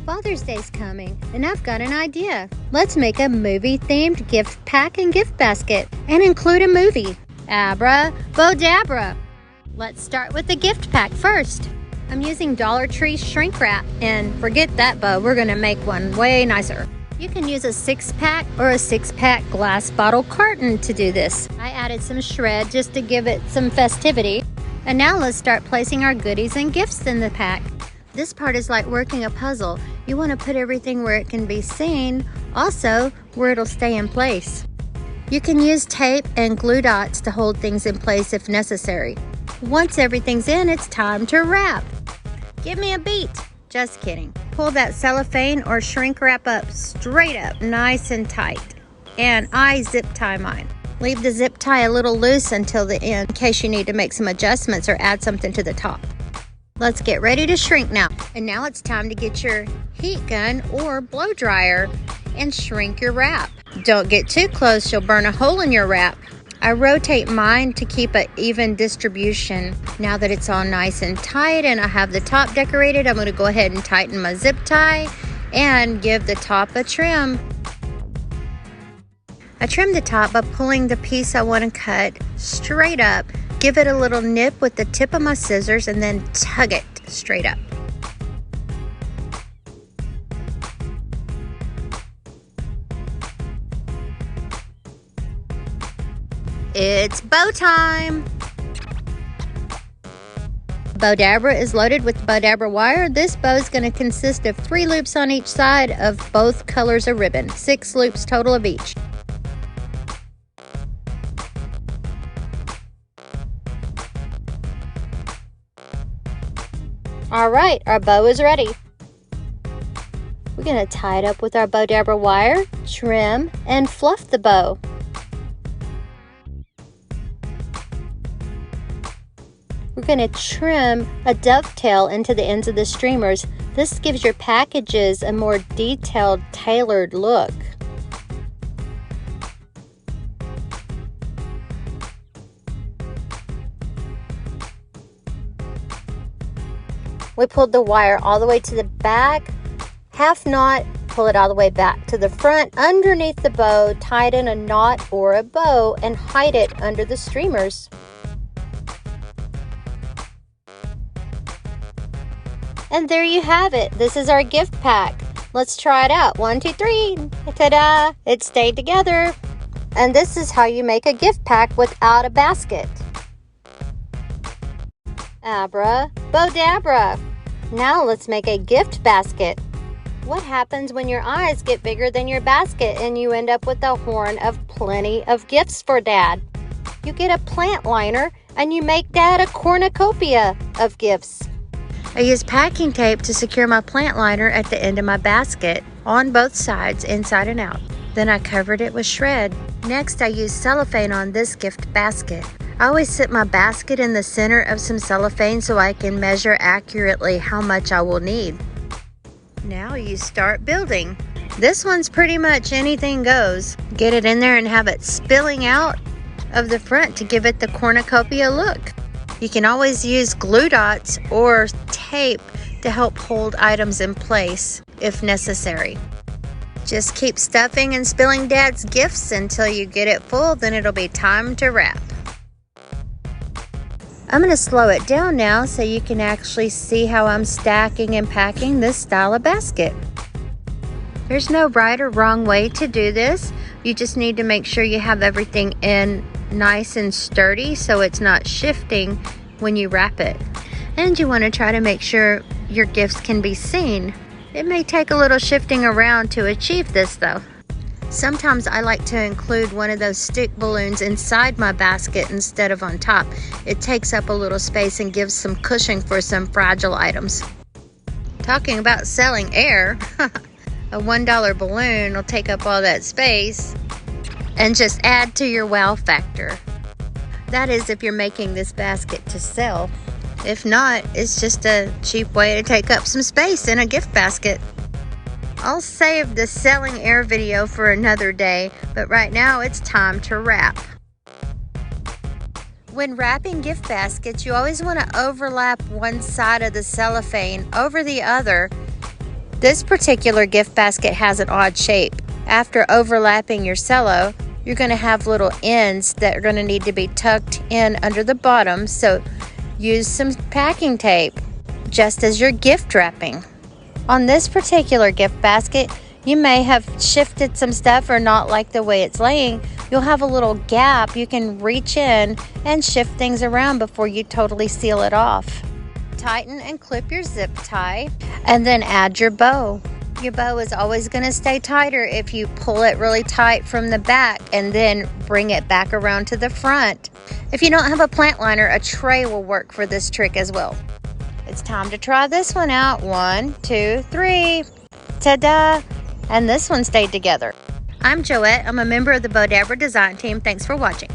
Father's Day's coming, and I've got an idea. Let's make a movie-themed gift pack and gift basket and include a movie. Abra, bowdabra. Let's start with the gift pack first. I'm using Dollar Tree shrink wrap, and forget that bow, we're gonna make one way nicer. You can use a 6-pack or a 6-pack glass bottle carton to do this. I added some shred just to give it some festivity. And now let's start placing our goodies and gifts in the pack. This part is like working a puzzle. You want to put everything where it can be seen, also where it'll stay in place. You can use tape and glue dots to hold things in place if necessary. Once everything's in, it's time to wrap. Give me a beat. Just kidding. Pull that cellophane or shrink wrap up straight up, nice and tight. And I zip tie mine. Leave the zip tie a little loose until the end in case you need to make some adjustments or add something to the top. Let's get ready to shrink now. And now it's time to get your heat gun or blow dryer and shrink your wrap. Don't get too close, you'll burn a hole in your wrap. I rotate mine to keep an even distribution. Now that it's all nice and tight and I have the top decorated, I'm going to go ahead and tighten my zip tie and give the top a trim. I trim the top by pulling the piece I want to cut straight up. Give it a little nip with the tip of my scissors and then tug it straight up. It's bow time! Bowdabra is loaded with bowdabra wire. This bow is going to consist of 3 loops on each side of both colors of ribbon, 6 loops total of each. Alright, our bow is ready. We're going to tie it up with our bowdabra wire, trim, and fluff the bow. We're going to trim a dovetail into the ends of the streamers. This gives your packages a more detailed, tailored look. We pulled the wire all the way to the back, half knot, pull it all the way back to the front, underneath the bow, tighten a knot or a bow, and hide it under the streamers. And there you have it. This is our gift pack. Let's try it out. 1, 2, 3. Ta-da! It stayed together. And this is how you make a gift pack without a basket. Abra, bowdabra. Now let's make a gift basket. What happens when your eyes get bigger than your basket and you end up with a horn of plenty of gifts for Dad? You get a plant liner and you make Dad a cornucopia of gifts. I use packing tape to secure my plant liner at the end of my basket on both sides, inside and out. Then I covered it with shred. Next, I use cellophane on this gift basket. I always sit my basket in the center of some cellophane so I can measure accurately how much I will need. Now you start building. This one's pretty much anything goes. Get it in there and have it spilling out of the front to give it the cornucopia look. You can always use glue dots or tape to help hold items in place if necessary. Just keep stuffing and spilling Dad's gifts until you get it full, then it'll be time to wrap. I'm going to slow it down now so you can actually see how I'm stacking and packing this style of basket. There's no right or wrong way to do this. You just need to make sure you have everything in nice and sturdy so it's not shifting when you wrap it. And you want to try to make sure your gifts can be seen. It may take a little shifting around to achieve this though. Sometimes I like to include one of those stick balloons inside my basket instead of on top. It takes up a little space and gives some cushion for some fragile items. Talking about selling air, a $1 balloon will take up all that space and just add to your wow factor. That is if you're making this basket to sell. If not, it's just a cheap way to take up some space in a gift basket. I'll save the selling air video for another day, but right now it's time to wrap. When wrapping gift baskets, you always want to overlap one side of the cellophane over the other This particular gift basket has an odd shape. After overlapping your cello, you're going to have little ends that are going to need to be tucked in under the bottom, so use some packing tape, just as your gift wrapping. On this particular gift basket, you may have shifted some stuff or not like the way it's laying. You'll have a little gap. You can reach in and shift things around before you totally seal it off. Tighten and clip your zip tie, and then add your bow. Your bow is always going to stay tighter if you pull it really tight from the back and then bring it back around to the front. If you don't have a plant liner, a tray will work for this trick as well. It's time to try this one out. 1, 2, 3. Ta-da! And this one stayed together. I'm Joette. I'm a member of the Bowdabra design team. Thanks for watching.